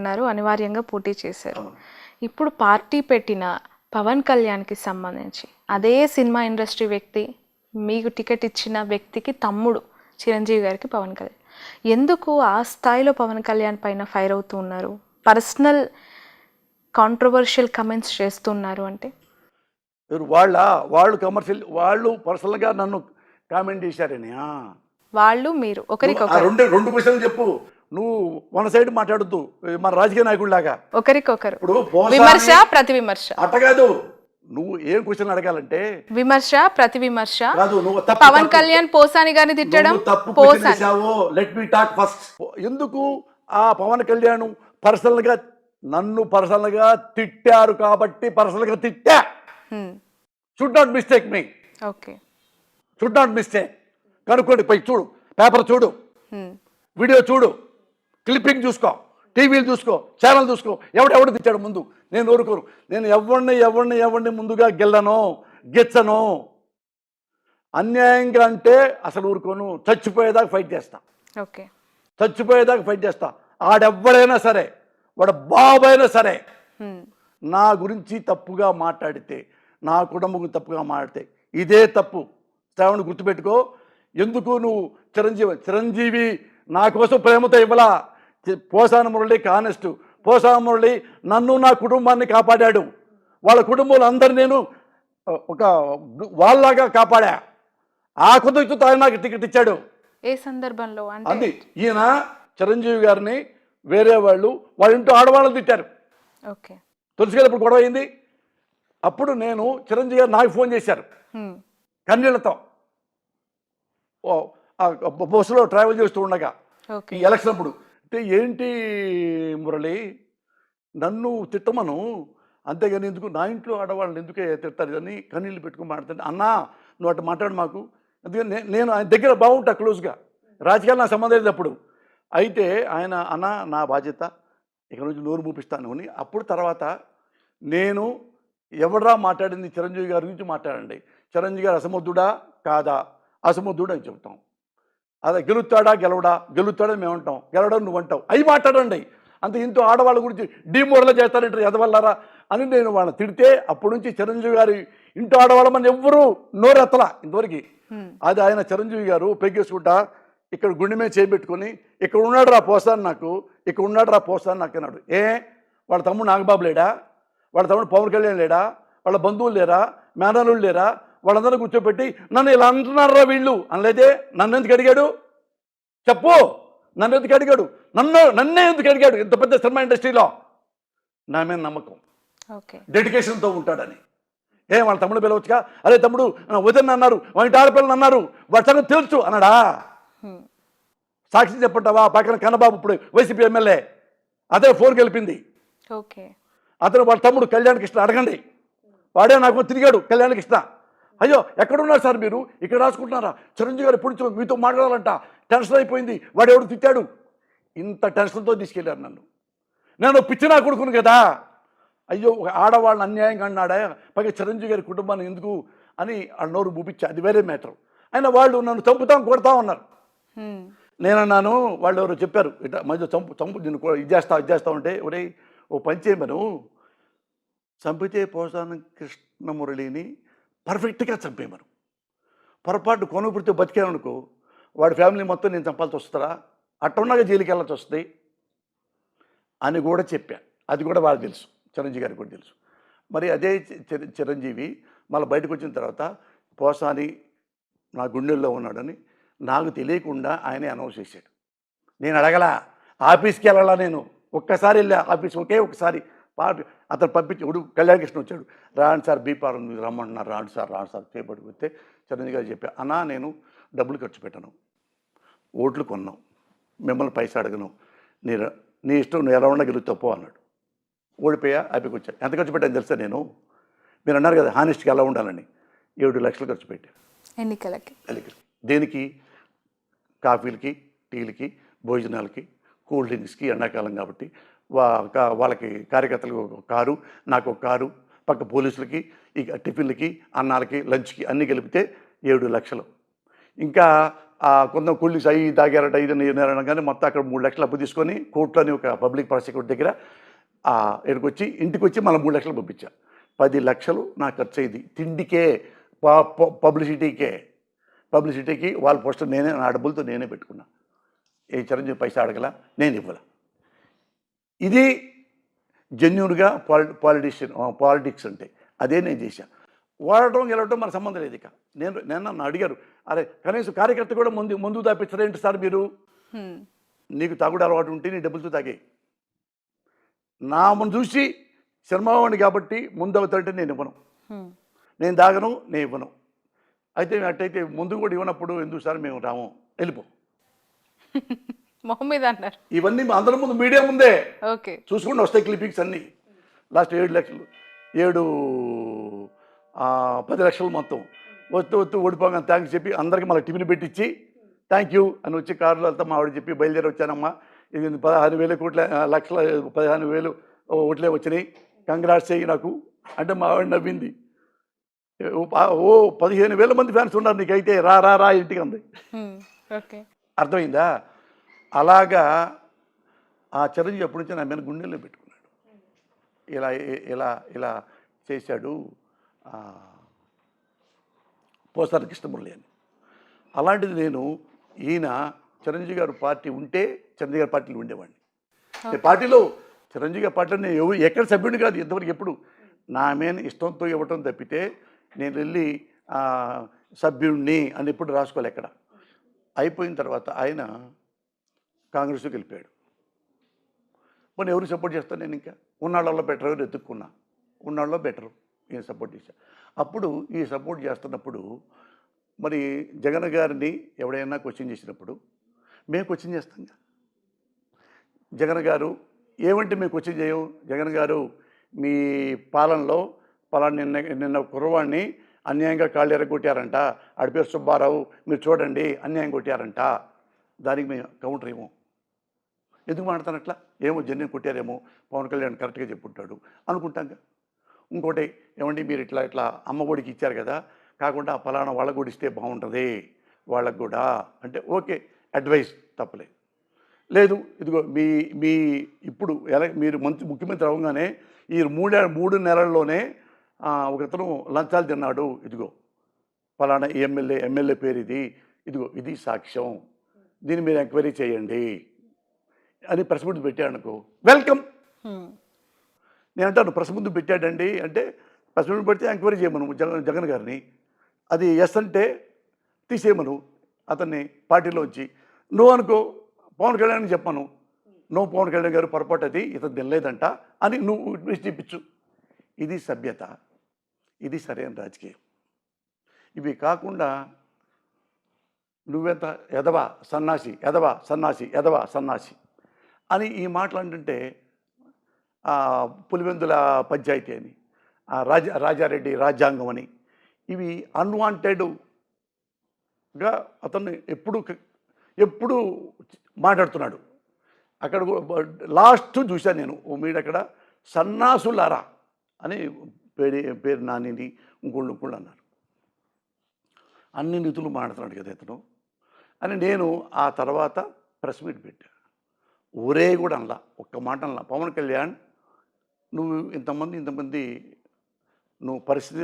ఉన్నారు, అనివార్యంగా పోటీ చేశారు. ఇప్పుడు పార్టీ పెట్టిన పవన్ కళ్యాణ్కి సంబంధించి అదే సినిమా ఇండస్ట్రీ వ్యక్తి, మీకు టికెట్ ఇచ్చిన వ్యక్తికి తమ్ముడు చిరంజీవి గారికి పవన్ కళ్యాణ్, ఎందుకు ఆ స్థాయిలో పవన్ కళ్యాణ్ పైన ఫైర్ అవుతూ ఉన్నారు, పర్సనల్ కాంట్రవర్షియల్ కమెంట్స్ చేస్తున్నారు? అంటే వాళ్ళు కమర్షియల్, వాళ్ళు పర్సనల్గా నన్ను కామెంట్ చేశారని. వాళ్ళు మీరు ఒకరికొకరు రెండు క్వశ్చన్లు చెప్పు. నువ్వు వన్ సైడ్ మాట్లాడద్దు, మన రాజకీయ నాయకుడిలాగా. ఒకరికొకరు ఇప్పుడు విమర్శ ప్రతి విమర్శ అట్ట కాదు. నువ్వు ఏం క్వశ్చన్ అడగాలంటే విమర్శ ప్రతి విమర్శ కాదు. నువ్వు పవన్ కళ్యాణ్ పోసాని గారిని తిట్టడం లెట్ మీ టాక్ ఫస్ట్. ఎందుకు ఆ పవన్ కళ్యాణ్ నన్ను పర్సనల్ గా తిట్టారు కాబట్టి పర్సనల్ గా తిట్టా. Should not mistake me. Okay, should not mistake. కనుక్కోండి, పై చూడు, పేపర్ చూడు, వీడియో చూడు, క్లిప్పింగ్ చూసుకో, టీవీలు చూసుకో, ఛానల్ చూసుకో. ఎవడు తెచ్చాడు ముందు? నేను ఊరుకోరు. నేను ఎవరిని ముందుగా గెచ్చను. అన్యాయంగా అంటే అసలు ఊరుకోను. చచ్చిపోయేదాకా ఫైట్ చేస్తా. ఓకే, చచ్చిపోయేదాకా ఫైట్ చేస్తా. ఆడెవ్వడైనా సరే, వాడు బాబైనా సరే, నా గురించి తప్పుగా మాట్లాడితే, నా కుటుంబం తప్పుగా మాట్లాడితే ఇదే తప్పు. శ్రావణ్ గుర్తుపెట్టుకో. ఎందుకు నువ్వు చిరంజీవి నా కోసం ప్రేమతో ఇవ్వలా. పోసాన మురళి కానెస్ట్. పోసాన మురళి నన్ను నా కుటుంబాన్ని కాపాడాడు. వాళ్ళ కుటుంబంలో అందరు నేను ఒక వాళ్ళలాగా కాపాడా. ఆ కుదురుతో ఆయన నాకు టికెట్ ఇచ్చాడు. ఏ సందర్భంలో అది ఈయన చిరంజీవి గారిని వేరే వాళ్ళ ఇంట్లో ఆడవాళ్ళని తిట్టారు. ఓకే, తులసిగా ఇప్పుడు గొడవ అయింది. అప్పుడు నేను చిరంజీవి గారు నాకు ఫోన్ చేశారు కన్నీళ్లతో. బస్సులో ట్రావెల్ చేస్తూ ఉండగా ఈ ఎలక్షన్ అప్పుడు. అంటే ఏంటి మురళి, నన్ను తిట్టమను, అంతేగాని ఎందుకు నా ఇంట్లో ఆడవాళ్ళని ఎందుకే తిడతారు అని కన్నీళ్ళు పెట్టుకుని మాట్లాడుతుంటే, అన్నా నువ్వు అటు మాట్లాడు మాకు. అందుకని నేను ఆయన దగ్గర బాగుంటా క్లోజ్గా. రాజకీయాలు నా సంబంధం లేదు అప్పుడు. అయితే ఆయన అన్న నా బాధ్యత ఇక నుంచి నోరు మూపిస్తాను అని. అప్పుడు తర్వాత నేను ఎవడరా మాట్లాడింది చిరంజీవి గారి గురించి మాట్లాడండి. చిరంజీవి గారు అసమర్థుడా కాదా? అసమర్థుడు అని చెబుతాం. అదే గెలుస్తాడా గెలుస్తాడని మేము అంటాం, గెలవడం నువ్వు అంటావు. అవి మాట్లాడండి. అంత ఇంతో ఆడవాళ్ళ గురించి డీమోరల్ చేస్తారంటారు ఎదవల్లారా అని నేను వాళ్ళని తిడితే, అప్పటి నుంచి చిరంజీవి గారి ఇంట్లో ఆడవాళ్ళమని ఎవ్వరూ నోరెత్తలా ఇంతవరకు. అది ఆయన చిరంజీవి గారు పెగ్గేసుకుంటా ఇక్కడ గుండె మీద చేయబెట్టుకొని, ఇక్కడ ఉన్నాడు రా పోస్తాను నాకు, ఇక్కడ ఉన్నాడు రా పోస్తాను నాకు అన్నాడు. వాళ్ళ తమ్ముడు నాగబాబు లేడా? వాళ్ళ తమ్ముడు పవన్ కళ్యాణ్ లేడా? వాళ్ళ బంధువులు లేరా? మేనల్లుళ్ళు లేరా? వాళ్ళందరూ కూర్చోబెట్టి నన్ను ఇలా అంటున్నారా వీళ్ళు అనలేదే. నన్ను ఎందుకు అడిగాడు చెప్పు? నన్ను ఎందుకు అడిగాడు? నన్నే ఎందుకు అడిగాడు? ఇంత పెద్ద సినిమా ఇండస్ట్రీలో నా మీద నమ్మకం, డెడికేషన్తో ఉంటాడని. వాళ్ళ తమ్ముడు పిలవచ్చుగా, అరే తమ్ముడు వదిన అన్నారు, వాటి ఆడపిల్లని అన్నారు, వాటి సంగతి తెలుసు అన్నాడా? సాక్షి చెప్పంటావా? పక్కన కన్నబాబు ఇప్పుడు వైసీపీ ఎమ్మెల్యే, అదే ఫోన్ గెలిపింది. అతను వాళ్ళ తమ్ముడు కళ్యాణ్ కృష్ణ అడగండి, వాడే నాకు తిరిగాడు కళ్యాణ్ కృష్ణ. అయ్యో ఎక్కడున్నారు సార్ మీరు, ఇక్కడ రాసుకుంటున్నారా? చిరంజీవి గారు ఇప్పుడు మీతో మాట్లాడాలంట, టెన్షన్ అయిపోయింది, వాడు ఎవడు తిట్టాడు. ఇంత టెన్షన్తో తీసుకెళ్ళారు నన్ను. నేను పిచ్చినా కొడుకును కదా. అయ్యో ఒక ఆడవాళ్ళని అన్యాయంగా అన్నాడా, పైగా చిరంజీవి గారి కుటుంబాన్ని ఎందుకు అని ఆ నోరు చూపించా, అది వేరే మ్యాటర్. అయినా వాళ్ళు నన్ను చంపుతాం కొడతాం అన్నారు. నేనన్నాను, వాళ్ళు ఎవరు చెప్పారు ఇట్లా మధ్య చంపు నేను ఇది చేస్తా ఉంటే, ఒరే ఓ పని చేయమను, చంపితే పోసాన కృష్ణమురళిని పర్ఫెక్ట్గా చంపేయమను. పొరపాటు కొనుగుడితే బతికామనుకో, వాడి ఫ్యామిలీ మొత్తం నేను చంపాల్సి వస్తారా? అట్టున్నాగా జైలుకి వెళ్ళాల్సి వస్తుంది అని కూడా చెప్పా. అది కూడా వాళ్ళకి తెలుసు, చిరంజీవి గారికి కూడా తెలుసు. మరి అదే చిరంజీవి మళ్ళీ బయటకు వచ్చిన తర్వాత పోసాని నా గుండెల్లో ఉన్నాడని నాకు తెలియకుండా ఆయనే అనౌన్స్ చేశాడు. నేను అడగలా, ఆఫీస్కి వెళ్ళాలా, నేను ఒక్కసారి వెళ్ళా ఆఫీస్, ఒకసారి అతను పంపించి కళ్యాణ్ కృష్ణ వచ్చాడు. రాండి సార్ బీపారం రమ్మంటున్నారు, రాండి సార్ చేపట్టుకొస్తే చిరంజీవి గారు చెప్పా, అన్నా నేను డబ్బులు ఖర్చు పెట్టను, ఓట్లు కొన్నాం, మిమ్మల్ని పైసా అడగను, నీ ఇష్టం, నువ్వు ఎలా ఉన్నా గెలుస్తావు అన్నాడు. ఓడిపోయా, ఆపికి వచ్చాను. ఎంత ఖర్చు పెట్టాను తెలుసా? నేను, మీరు అన్నారు కదా హానెస్ట్గా ఎలా ఉండాలని, 7 లక్షలు ఖర్చు పెట్టా ఎన్నికలకి. దేనికి? కాఫీలకి, టీలకి, భోజనాలకి, కూల్ డ్రింక్స్కి, ఎండాకాలం కాబట్టి వాళ్ళకి కార్యకర్తలకు ఒక కారు, నాకు ఒక కారు, పక్క పోలీసులకి, ఇక టిఫిన్లకి, అన్నాలకి, లంచ్కి అన్నీ కలిపితే 7 లక్షలు. ఇంకా కొంత కూలీస్ అయ్యి తాగారట ఇది కానీ మొత్తం అక్కడ 3 లక్షలు అప్పు తీసుకొని కోర్టులోని ఒక పబ్లిక్ ప్రాసిక్యూటర్ దగ్గర ఇక్కడికి వచ్చి ఇంటికి వచ్చి మళ్ళీ 3 లక్షలు పంపించా. 10 లక్షలు నాకు ఖర్చు అయింది తిండికే, పబ్లిసిటీకి వాళ్ళ పోస్టర్ నేనే నా డబ్బులతో నేనే పెట్టుకున్నా. ఏ చిరంజీవి పైసా అడగల, నేను ఇవ్వాల. ఇది జెన్యూన్గా పాలిటిక్స్ అంటే అదే నేను చేశాను. వాడటం గెలవటం మన సంబంధం లేదు. ఇక నేను నన్ను అడిగారు, అరే కనీసం కార్యకర్త కూడా ముందు తాపించరేంటి సార్ మీరు, నీకు తాగుడు అలవాటు ఉంటే నీ డబ్బులతో తాగే. నా ముందు చూసి శర్మవాణి కాబట్టి ముందు అవుతాడంటే నేను ఇవ్వను, నేను తాగను, నేను ఇవ్వను. అయితే అట్టయితే ముందు కూడా ఇవ్వనప్పుడు ఎందుకు సార్ మేము రాము, వెళ్ళిపో మొహం మీద అన్నారు. ఇవన్నీ అందరి ముందు మీడియా ముందే ఓకే చూసుకుంటూ వస్తాయి క్లిప్పింగ్స్ అన్నీ. లాస్ట్ 7 లక్షలు 10 లక్షలు మొత్తం వస్తూ ఓడిపోగా థ్యాంక్స్ చెప్పి అందరికీ మళ్ళీ టిఫిన్ పెట్టించి థ్యాంక్ యూ అని వచ్చి కారులో వెళ్తా మా ఆవిడ చెప్పి బయలుదేరి వచ్చానమ్మా, ఇది 15,000 ఓట్లే వచ్చినాయి, కంగ్రాట్స్ చెయ్యి నాకు అంటే మా ఆవిడ నవ్వింది. 15,000 మంది ఫ్యాన్స్ ఉన్నారు నీకైతే, రా ఇంటికి అంది. ఓకే అర్థమైందా? అలాగా ఆ చిరంజీవి ఎప్పటి నుంచో నా మీద గుండెల్లో పెట్టుకున్నాడు. ఇలా చేశాడు పోసారి కృష్ణమురళి అని. అలాంటిది నేను ఈయన చిరంజీవి గారు పార్టీ ఉంటే చిరంజీవి గారి పార్టీలో ఉండేవాడిని. పార్టీలో చిరంజీవి గారి పార్టీలో నేను ఎక్కడ సభ్యుడిని కాదు ఇంతవరకు. ఎప్పుడు నా మీద ఇష్టంతో ఇవ్వటం తప్పితే నేను వెళ్ళి సభ్యుడిని అని ఎప్పుడు రాసుకోవాలి ఎక్కడ. అయిపోయిన తర్వాత ఆయన కాంగ్రెస్కి వెళ్ళిపోయాడు. పోనీ ఎవరు సపోర్ట్ చేస్తాను నేను, ఇంకా ఉన్నాళ్ళలో బెటర్ ఎవరు ఎత్తుక్కున్నా, ఉన్నాళ్ళలో బెటరు ఈయన సపోర్ట్ చేశాను. అప్పుడు ఈ సపోర్ట్ చేస్తున్నప్పుడు మరి జగన్ గారిని ఎవడైనా క్వశ్చన్ చేసినప్పుడు మేము క్వశ్చన్ చేస్తాం. జగన్ గారు ఏమంటే మేము క్వశ్చన్ చేయం. జగన్ గారు మీ పాలనలో నిన్న కుర్రవాడిని అన్యాయంగా కాళ్ళు ఎరగొట్టారంట, ఆడి పేరు సుబ్బారావు, మీరు చూడండి అన్యాయం కొట్టారంట, దానికి మేము కౌంటర్ ఏమో. ఎందుకు మాట్లాడతానట్లా? ఏమో జన్యం కొట్టారేమో, పవన్ కళ్యాణ్ కరెక్ట్గా చెప్పుంటాడు అనుకుంటాం. ఇంకోటి ఏమండి మీరు ఇట్లా అమ్మఒడికి ఇచ్చారు కదా, కాకుండా ఫలానా వాళ్ళకు కూడా ఇస్తే బాగుంటుంది వాళ్ళకు కూడా అంటే ఓకే, అడ్వైస్ తప్పలేదు. లేదు ఇదిగో మీ ఇప్పుడు మీరు ముఖ్యమంత్రి అవగానే ఈ 3 నెలల్లోనే ఒకతను లంచాలు తిన్నాడు, ఇదిగో ఫలానా ఎమ్మెల్యే పేరు ఇదిగో ఇది సాక్ష్యం, దీన్ని మీరు ఎంక్వైరీ చేయండి అని ప్రెస్ ముందు పెట్టాడనుకో, వెల్కమ్. నేను అంటాను ప్రెస్ ముందు పెట్టాడండి అంటే ప్రెస్ ముందు పెడితే ఎంక్వైరీ చేయమను జగన్ గారిని, అది ఎస్ అంటే తీసేయమను అతన్ని పార్టీలోంచి. నువ్వు అనుకో పవన్ కళ్యాణ్ చెప్పను, నువ్వు పవన్ కళ్యాణ్ గారు పొరపాటు అది ఇతను తినలేదంట అని నువ్వు చెప్పించు. ఇది సభ్యత, ఇది సరైన రాజకీయం. ఇవి కాకుండా నువ్వెంత ఎదవా సన్నాసి అని ఈ మాటలు అంటుంటే పులివెందుల పంచాయతీ అని, రాజారెడ్డి రాజ్యాంగం అని, ఇవి అన్వాంటెడ్గా అతన్ని ఎప్పుడు మాట్లాడుతున్నాడు. అక్కడ లాస్ట్ చూశాను నేను ఓ మీడ అక్కడ సన్నాసులారా అని పేరు నానిని ఇంకోళ్ళు అన్నారు. అన్ని నిధులు మాట్లాడుతున్నాడు కదా ఇతను అని నేను ఆ తర్వాత ప్రెస్ మీట్ పెట్టా. ఊరే కూడా అనలా, ఒక్క మాట అనలా. పవన్ కళ్యాణ్ నువ్వు ఇంతమంది నువ్వు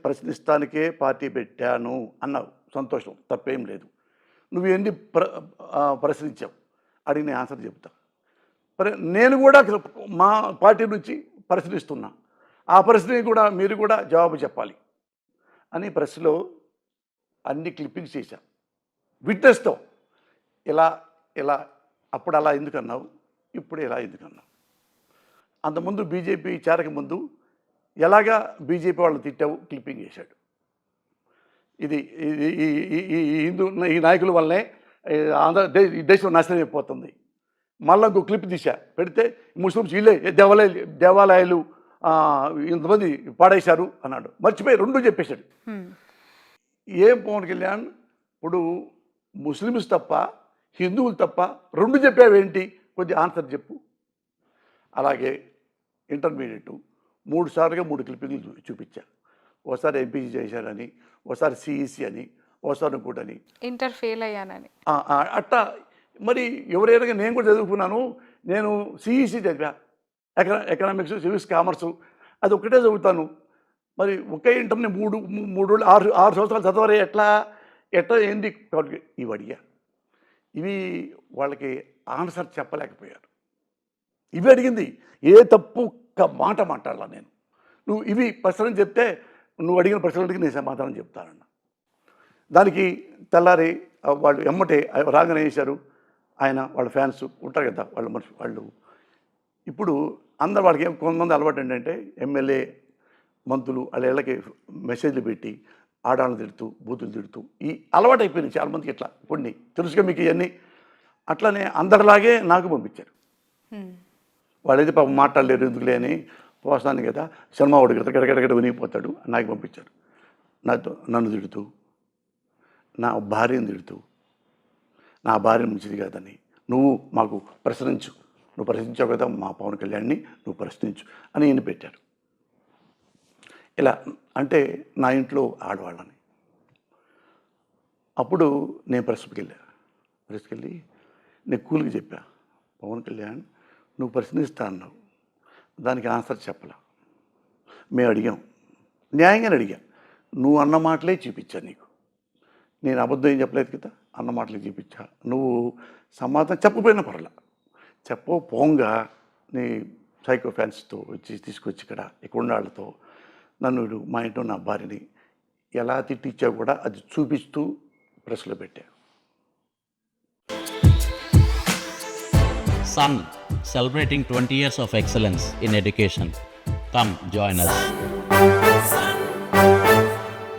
ప్రశ్నిస్తానికే పార్టీ పెట్టాను అన్నావు, సంతోషం, తప్పేం లేదు. నువ్వు ఎన్ని ప్రశ్నించావు అడిగిన ఆన్సర్ చెప్తా. నేను కూడా మా పార్టీ నుంచి ప్రశ్నిస్తున్నా, ఆ ప్రశ్నకి కూడా మీరు కూడా జవాబు చెప్పాలి అని ప్రెస్లో అన్ని క్లిప్పింగ్స్ చేశా విట్నెస్తో. ఇలా అప్పుడు అలా ఎందుకన్నావు, ఇప్పుడు ఇలా ఎందుకన్నావు, అంతకుముందు బీజేపీ చేరక ముందు ఎలాగా బీజేపీ వాళ్ళు తిట్టావు క్లిప్పింగ్ చేశాడు. ఇది ఈ నాయకుల వల్లనే ఈ దేశం నాశనం అయిపోతుంది. మళ్ళీ ఇంకో క్లిప్ తీశా పెడితే ముస్లిమ్స్ వీళ్ళే దేవాలయాలు ఇంతమంది పాడేశారు అన్నాడు. మర్చిపోయి 2 చెప్పేశాడు. ఏం పవన్ కళ్యాణ్ ఇప్పుడు ముస్లిమ్స్ తప్ప హిందువులు తప్ప 2 చెప్పావేంటి, కొద్దిగా ఆన్సర్ చెప్పు. అలాగే ఇంటర్మీడియట్ 3 సార్లుగా 3 క్లిప్పింగ్లు చూపించా. ఒకసారి ఎంపీసీ చేశారని, ఒకసారి సిఈసి అని, వస్తాను ఇంకోటని. Inter fail అయ్యానని. అట్టా మరి ఎవరైనా నేను కూడా చదువుకున్నాను. నేను సిఈసి చదివా, ఎకనామిక్స్, సివిక్స్, కామర్సు, అది ఒక్కటే చదువుతాను. మరి ఒకే ఇంటర్ని మూడు 6 సంవత్సరాలు చదవరే ఎట్లా ఏంది ఇవి అడిగా. ఇవి వాళ్ళకి ఆన్సర్ చెప్పలేకపోయారు. ఇవి అడిగింది. ఏ తప్పు ఒక్క మాట మాట్లాడాల నేను. నువ్వు ఇవి ప్రశ్నలు చెప్తే నువ్వు అడిగిన ప్రశ్నలకి నేను సమాధానం చెప్తానన్న. దానికి తెల్లారి వాళ్ళు ఎమ్మటే రాగానే వేశారు. వాళ్ళ ఫ్యాన్స్ ఉంటారు కదా, వాళ్ళు ఇప్పుడు అందరు వాళ్ళకి కొంతమంది అలవాటు ఏంటంటే ఎమ్మెల్యే మంత్రులు వాళ్ళ ఇళ్ళకి మెసేజ్లు పెట్టి ఆడాలను తిడుతూ బూతులు తిడుతూ ఈ అలవాటు అయిపోయింది చాలామందికి. ఇట్లా కొన్ని తెలుసుగా మీకు ఇవన్నీ. అట్లనే అందరిలాగే నాకు పంపించారు. వాళ్ళైతే పాపం మాట్లాడలేరు ఎందుకులే అని పోస్తాను కదా, సినిమా వాడు గడగడగడ వినిగిపోతాడు, నాకు పంపించారు. నన్ను తిడుతూ, నా భార్యను తిడుతూ, నా భార్య మంచిది కాదని, నువ్వు మాకు ప్రశ్నించు, నువ్వు ప్రశ్నించావు కదా మా పవన్ కళ్యాణ్ని, నువ్వు ప్రశ్నించు అని ఈయన పెట్టారు. ఇలా అంటే నా ఇంట్లో ఆడవాళ్ళని. అప్పుడు నేను ప్రెస్కి వెళ్ళి నేను కూల్కి చెప్పా, పవన్ కళ్యాణ్ నువ్వు ప్రశ్నిస్తా అన్నావు, దానికి ఆన్సర్ చెప్పలా. మేము అడిగాం, న్యాయంగానే అడిగా. నువ్వు అన్న మాటలే చూపించా, నీకు నేను అబద్ధం ఏం చెప్పలేదు కదా, అన్న మాటలే చూపించా. నువ్వు సమాధానం చెప్పపోయినా పర్లా, చెప్పకపోగా నీ సైకో ఫ్యాన్స్తో తీసుకొచ్చి ఇక్కడ ఉన్న వాళ్ళతో నన్ను మా ఇంట్లో నా భార్యని ఎలా తిట్టించా కూడా అది చూపిస్తూ ప్రెస్లో పెట్టా. Sun, celebrating 20 years of excellence in education. Come join us.